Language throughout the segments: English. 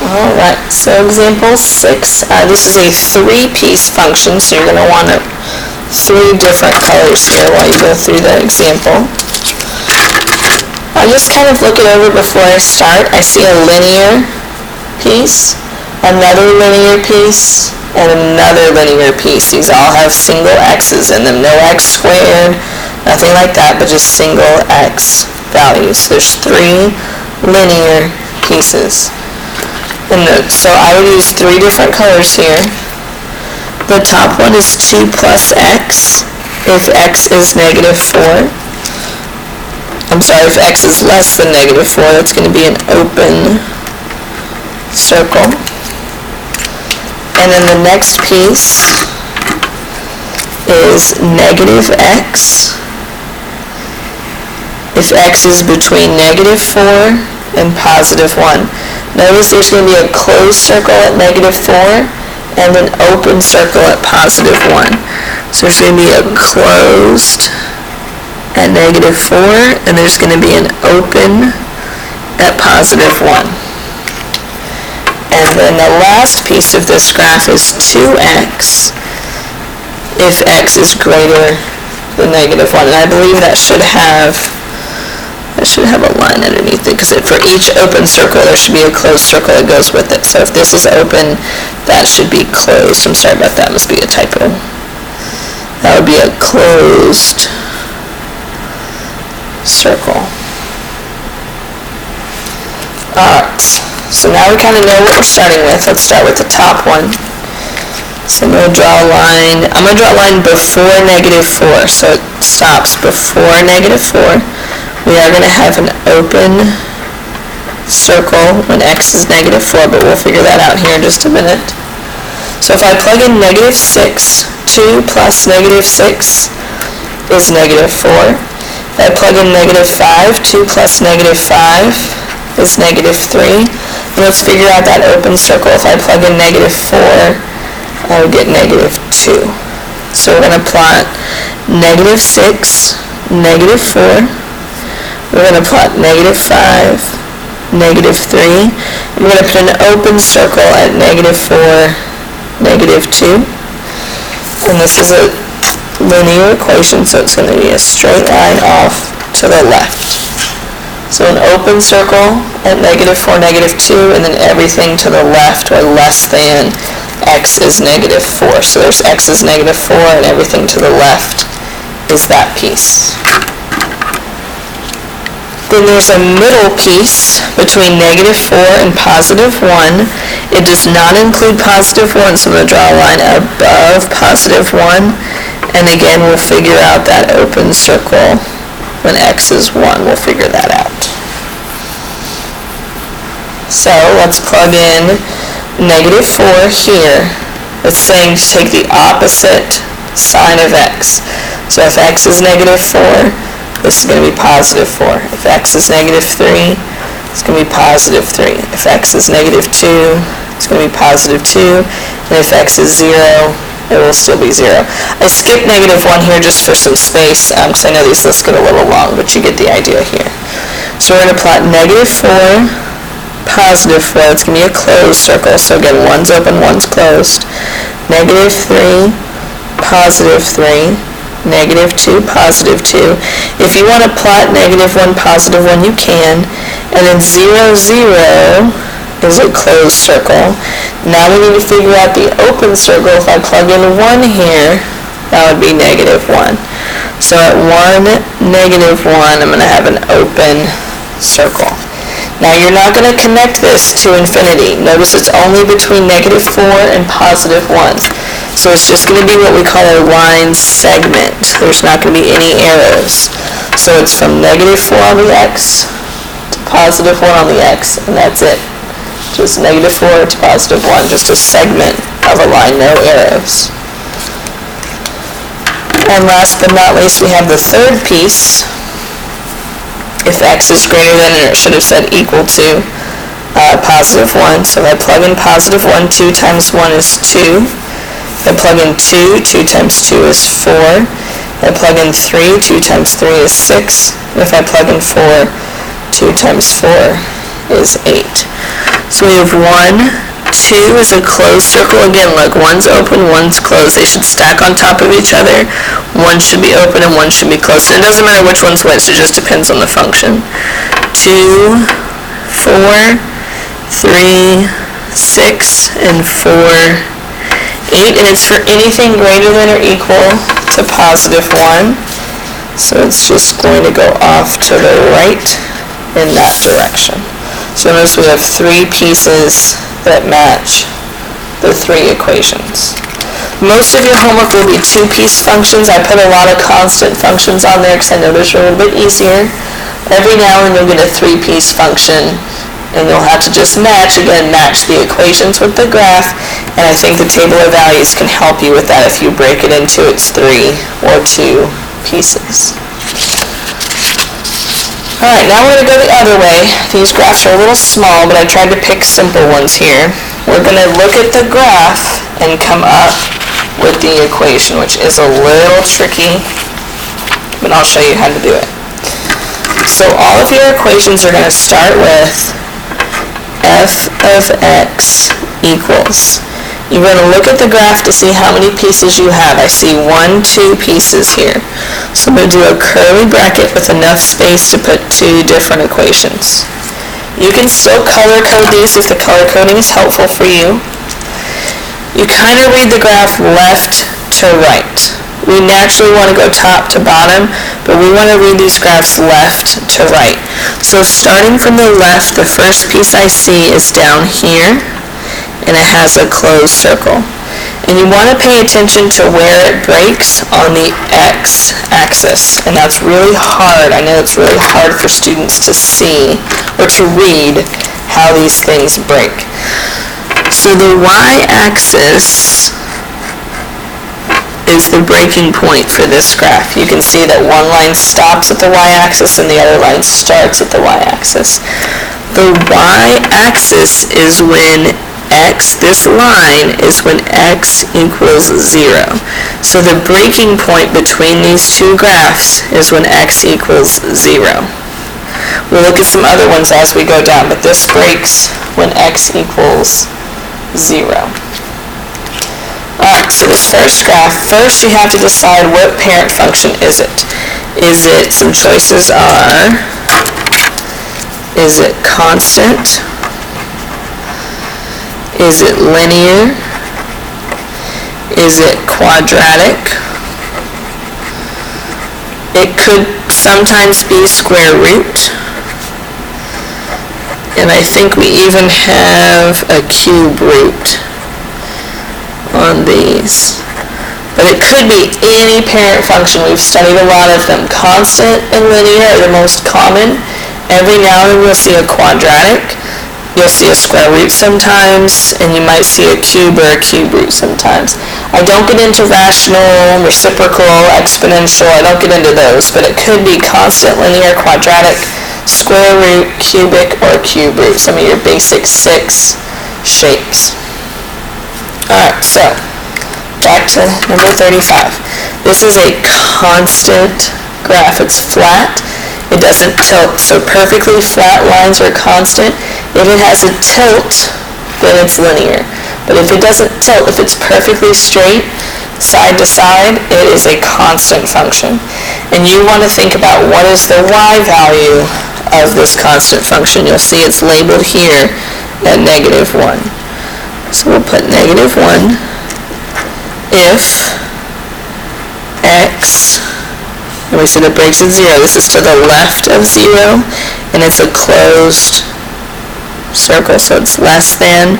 Alright, so example 6, this is a 3-piece function, so you're going to want 3 different colors here while you go through the example. I'll just kind of look it over before I start. I see a linear piece, another linear piece, and another linear piece. These all have single x's in them, no x squared, nothing like that, but just single x values. There's 3 linear pieces. So I would use 3 different colors here. The top one is 2 plus x if x is negative 4. I'm sorry, if x is less than negative 4, that's going to be an open circle. And then the next piece is negative x if x is between negative 4 and positive 1. Notice there's going to be a closed circle at negative 4 and an open circle at positive 1. So there's going to be a closed at negative 4 and there's going to be an open at positive 1. And then the last piece of this graph is 2x if x is greater than negative 1. And I believe that should have a line underneath it, because for each open circle there should be a closed circle that goes with it. So if this is open, that should be closed. I'm sorry about that, must be a typo. That would be a closed circle. Alright, so now we kind of know what we're starting with. Let's start with the top one. So I'm going to draw a line. I'm going to draw a line before negative 4, so it stops before negative 4. We are going to have an open circle when x is negative 4, but we'll figure that out here in just a minute. So if I plug in negative 6, 2 plus negative 6 is negative 4. If I plug in negative 5, 2 plus negative 5 is negative 3. And let's figure out that open circle. If I plug in negative 4, I would get negative 2. So we're going to plot negative 6, negative 4. We're going to plot negative 5, negative 3. We're going to put an open circle at negative 4, negative 2. And this is a linear equation, so it's going to be a straight line off to the left. So an open circle at negative 4, negative 2, and then everything to the left or less than x is negative 4. So there's x is negative 4, and everything to the left is that piece. Then there's a middle piece between negative 4 and positive 1. It does not include positive 1, so I'm going to draw a line above positive 1. And again, we'll figure out that open circle when x is 1. We'll figure that out. So let's plug in negative 4 here. It's saying to take the opposite sign of x. So if x is negative 4, this is going to be positive 4. If x is negative 3, it's going to be positive 3. If x is negative 2, it's going to be positive 2. And if x is 0, it will still be 0. I skipped negative 1 here just for some space, because I know these lists get a little long, but you get the idea here. So we're going to plot negative 4, positive 4. It's going to be a closed circle. So again, one's open, one's closed. Negative 3, positive 3. Negative 2, positive 2. If you want to plot negative 1, positive 1, you can. And then 0, 0 is a closed circle. Now we need to figure out the open circle. If I plug in 1 here, that would be negative 1. So at 1, negative 1, I'm going to have an open circle. Now you're not going to connect this to infinity. Notice it's only between negative 4 and positive 1. So it's just going to be what we call a line segment. There's not going to be any arrows. So it's from negative 4 on the x to positive 1 on the x, and that's it. Just negative 4 to positive 1, just a segment of a line, no arrows. And last but not least, we have the third piece. If x is greater than, or it should have said equal to, positive 1. So if I plug in positive 1, 2 times 1 is 2. If I plug in 2, 2 times 2 is 4. If I plug in 3, 2 times 3 is 6. And if I plug in 4, 2 times 4 is 8. So we have 1, 2 is a closed circle. Again, look, one's open, one's closed. They should stack on top of each other. One should be open and one should be closed. And it doesn't matter which one's which, it just depends on the function. 2, 4, 3, 6, and 4, 8. And it's for anything greater than or equal to positive 1. So it's just going to go off to the right in that direction. So notice we have 3 pieces that match the 3 equations. Most of your homework will be 2-piece functions. I put a lot of constant functions on there because I know those are a little bit easier. Every now and then you'll get a 3-piece function, and you'll have to just match the equations with the graph, and I think the table of values can help you with that if you break it into its 3 or 2 pieces. Alright, now we're going to go the other way. These graphs are a little small, but I tried to pick simple ones here. We're going to look at the graph and come up with the equation, which is a little tricky, but I'll show you how to do it. So all of your equations are going to start with f of x equals. You're going to look at the graph to see how many pieces you have. I see 1, 2 pieces here. So I'm going to do a curly bracket with enough space to put 2 different equations. You can still color code these if the color coding is helpful for you. You kind of read the graph left to right. We naturally want to go top to bottom, but we want to read these graphs left to right. So starting from the left, the first piece I see is down here, and it has a closed circle. And you want to pay attention to where it breaks on the x-axis. And that's really hard. I know it's really hard for students to see or to read how these things break. So the y-axis is the breaking point for this graph. You can see that one line stops at the y-axis and the other line starts at the y-axis. The y-axis is when this line is when x equals 0. So the breaking point between these 2 graphs is when x equals 0. We'll look at some other ones as we go down, but this breaks when x equals 0. Alright, so this first graph, first you have to decide what parent function is it. Some choices are, is it constant? Is it linear? Is it quadratic? It could sometimes be square root. And I think we even have a cube root on these. But it could be any parent function. We've studied a lot of them. Constant and linear are the most common. Every now and then we'll see a quadratic. You'll see a square root sometimes, and you might see a cube or a cube root sometimes. I don't get into rational, reciprocal, exponential. I don't get into those, but it could be constant, linear, quadratic, square root, cubic, or cube root. Some of your basic 6 shapes. Alright, so back to number 35. This is a constant graph. It's flat. It doesn't tilt, so perfectly flat lines are constant. If it has a tilt, then it's linear. But if it doesn't tilt, if it's perfectly straight, side to side, it is a constant function. And you want to think about what is the y value of this constant function. You'll see it's labeled here at -1. So we'll put -1 if x, and we said it breaks at 0. This is to the left of 0, and it's a closed circle, so it's less than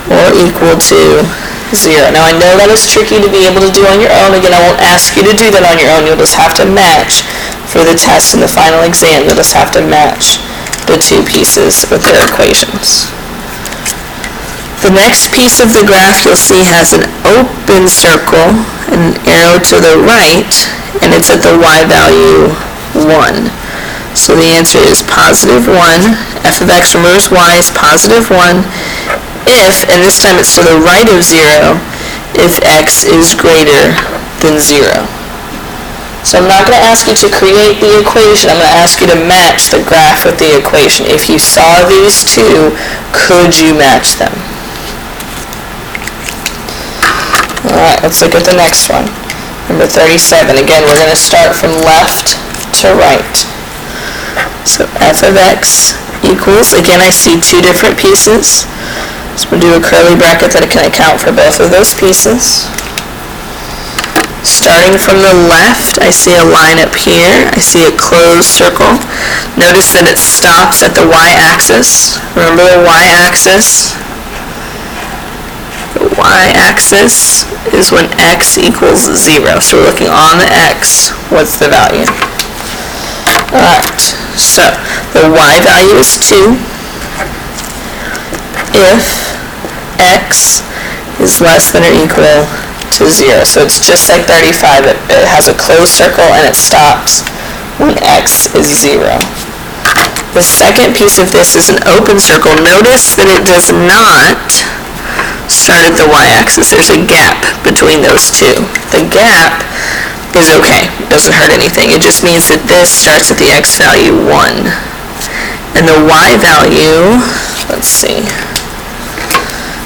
or equal to 0. Now I know that is tricky to be able to do on your own. Again, I won't ask you to do that on your own. You'll just have to match for the test and the final exam. You'll just have to match the 2 pieces with their equations. The next piece of the graph you'll see has an open circle, an arrow to the right, and it's at the y value 1. So the answer is +1. F of x, remembers y is +1 if, and this time it's to the right of 0, if x is greater than 0. So I'm not going to ask you to create the equation. I'm going to ask you to match the graph with the equation. If you saw these two, could you match them? Alright, let's look at the next one. Number 37. Again, we're going to start from left to right. So f of x equals, again I see two different pieces. So we'll do a curly bracket that can account for both of those pieces. Starting from the left, I see a line up here. I see a closed circle. Notice that it stops at the y-axis. Remember the y-axis? The y-axis is when x equals 0. So we're looking on the x. What's the value? Alright, so the y value is 2 if x is less than or equal to 0. So it's just like 35. It has a closed circle and it stops when x is 0. The second piece of this is an open circle. Notice that it does not start at the y-axis. There's a gap between those two. The gap is okay. It doesn't hurt anything. It just means that this starts at the x value 1. And the y value, let's see,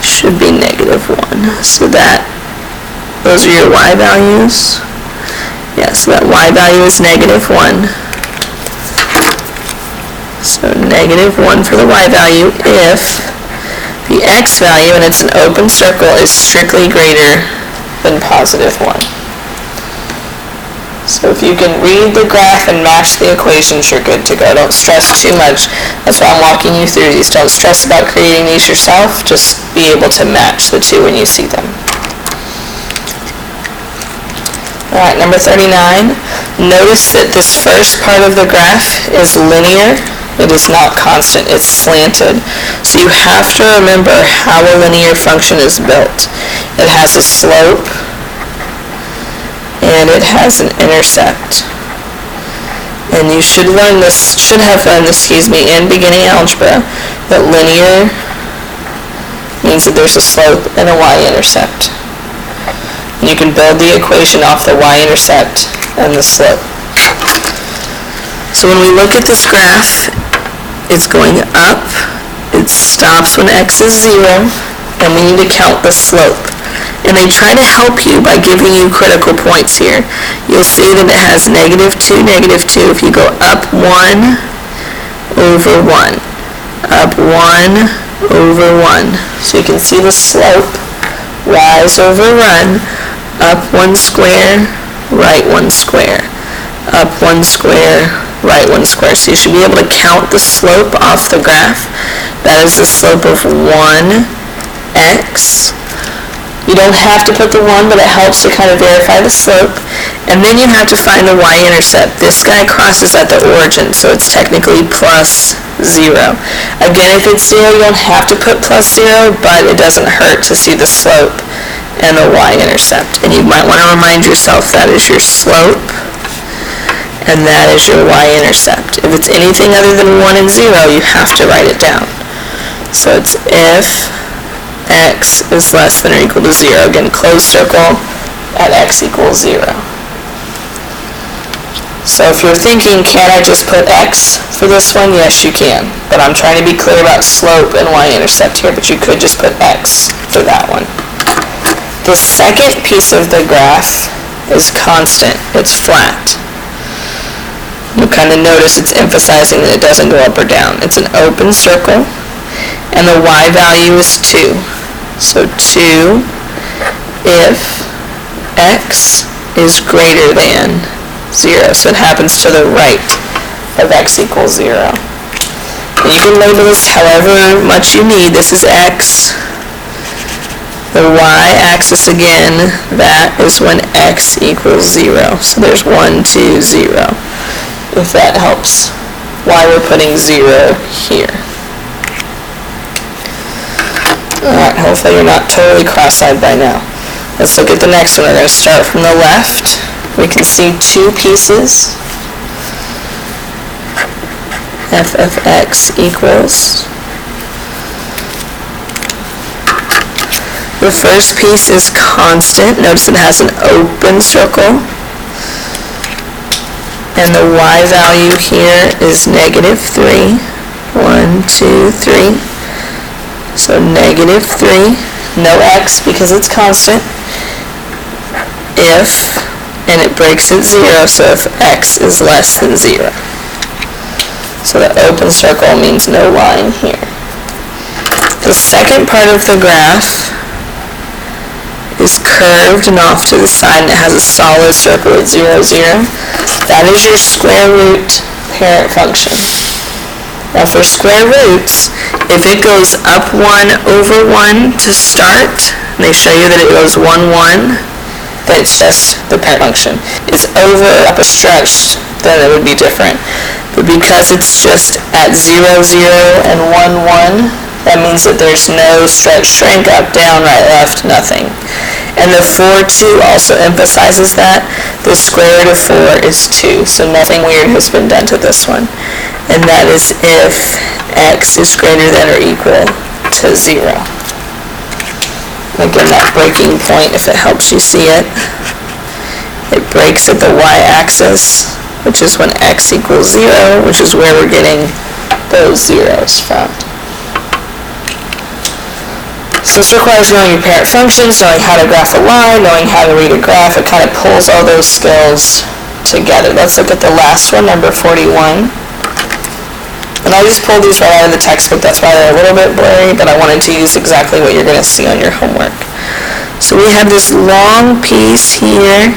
should be negative 1. So those are your y values. Yeah, so that y value is negative 1. So negative 1 for the y value if the x value, and it's an open circle, is strictly greater than positive 1. So if you can read the graph and match the equations, you're good to go. Don't stress too much. That's why I'm walking you through these. Don't stress about creating these yourself. Just be able to match the two when you see them. Alright, number 39. Notice that this first part of the graph is linear. It is not constant. It's slanted. So you have to remember how a linear function is built. It has a slope and it has an intercept. And you should have learned this, in beginning algebra, that linear means that there's a slope and a y-intercept. You can build the equation off the y-intercept and the slope. So when we look at this graph, it's going up, it stops when x is 0, and we need to count the slope. And they try to help you by giving you critical points here. You'll see that it has negative 2, negative 2. If you go up 1 over 1, up 1 over 1. So you can see the slope rise over run. Up 1 square, right 1 square. Up 1 square, right 1 square. So you should be able to count the slope off the graph. That is the slope of 1x. You don't have to put the 1, but it helps to kind of verify the slope. And then you have to find the y-intercept. This guy crosses at the origin, so it's technically plus 0. Again, if it's 0, you don't have to put plus 0, but it doesn't hurt to see the slope and the y-intercept. And you might want to remind yourself that is your slope and that is your y-intercept. If it's anything other than 1 and 0, you have to write it down. So it's if x is less than or equal to 0. Again, closed circle at x equals 0. So if you're thinking, can I just put x for this one? Yes, you can. But I'm trying to be clear about slope and y-intercept here, but you could just put x for that one. The second piece of the graph is constant. It's flat. You'll kind of notice it's emphasizing that it doesn't go up or down. It's an open circle, and the y value is 2. So 2 if x is greater than 0. So it happens to the right of x equals 0. And you can label this however much you need. This is x. The y-axis again, that is when x equals 0. So there's 1, 2, 0. If that helps, why we're putting 0 here. Alright, hopefully you're not totally cross-eyed by now. Let's look at the next one. We're going to start from the left. We can see two pieces. F of x equals. The first piece is constant. Notice it has an open circle. and the y value here is negative 3. 1, 2, 3. So negative 3, no x because it's constant, if, and it breaks at 0, so if x is less than 0. So the open circle means no line here. The second part of the graph is curved and off to the side, and it has a solid circle at 0, 0. That is your square root parent function. Now for square roots, if it goes up 1 over 1 to start, and they show you that it goes 1, 1, then it's just the parent function. It's over up a stretch, then it would be different. But because it's just at 0, 0, and 1, 1, that means that there's no stretch, shrink, up, down, right, left, nothing. And the 4, 2 also emphasizes that. The square root of 4 is 2, so nothing weird has been done to this one. And that is if x is greater than or equal to 0. Again, that breaking point, if it helps you see it, it breaks at the y-axis, which is when x equals 0, which is where we're getting those zeros from. So this requires knowing your parent functions, knowing how to graph a line, knowing how to read a graph. It kind of pulls all those skills together. Let's look at the last one, number 41. And I just pulled these right out of the textbook, that's why they're a little bit blurry, but I wanted to use exactly what you're going to see on your homework. So we have this long piece here,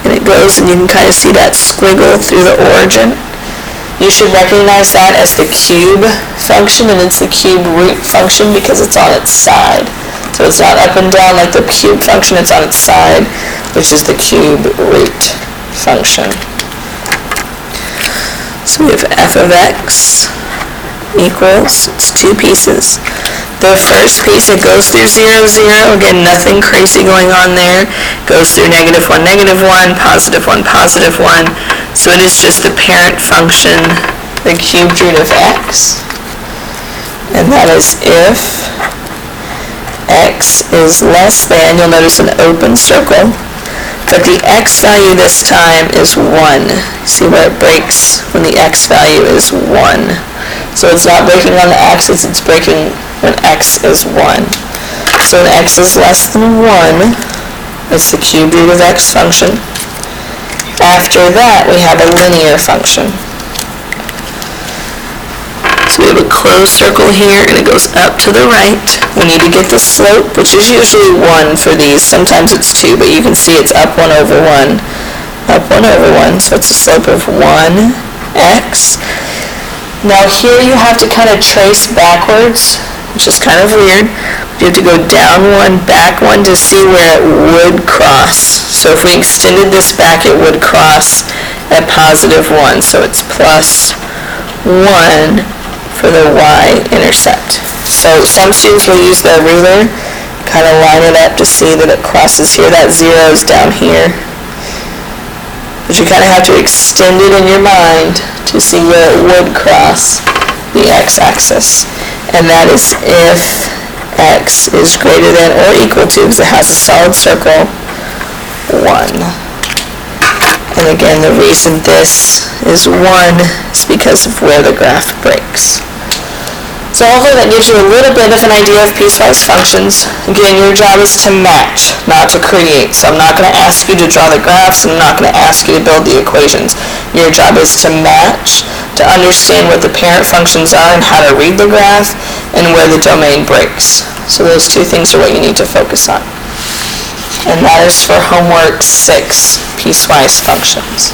and it goes, and you can kind of see that squiggle through the origin. You should recognize that as the cube function, and it's the cube root function because it's on its side. So it's not up and down like the cube function, it's on its side, which is the cube root function. So we have f of x equals, it's two pieces. The first piece, it goes through 0, 0. Again, nothing crazy going on there. Goes through negative 1, negative 1, positive 1, positive 1. So it is just the parent function, the cubed root of x. And that is if x is less than, you'll notice an open circle, but the x value this time is 1. See where it breaks when the x value is 1. So it's not breaking on the axis, it's breaking when x is 1. So when x is less than 1, it's the cubed root of x function. After that, we have a linear function. So we have a closed circle here, and it goes up to the right. We need to get the slope, which is usually 1 for these. Sometimes it's 2, but you can see it's up 1 over 1. Up 1 over 1, so it's a slope of 1x. Now here you have to kind of trace backwards, which is kind of weird. You have to go down 1, back 1 to see where it would cross. So if we extended this back, it would cross at positive 1. So it's plus 1 for the y-intercept. So some students will use their ruler, kind of line it up to see that it crosses here. That 0 is down here. But you kind of have to extend it in your mind to see where it would cross the x-axis. And that is if x is greater than or equal to, because it has a solid circle, 1. And again, the reason this is 1 is because of where the graph breaks. So hopefully that gives you a little bit of an idea of piecewise functions. Again, your job is to match, not to create. So I'm not going to ask you to draw the graphs, and I'm not going to ask you to build the equations. Your job is to match, to understand what the parent functions are and how to read the graph, and where the domain breaks. So those two things are what you need to focus on. And that is for homework 6, piecewise functions.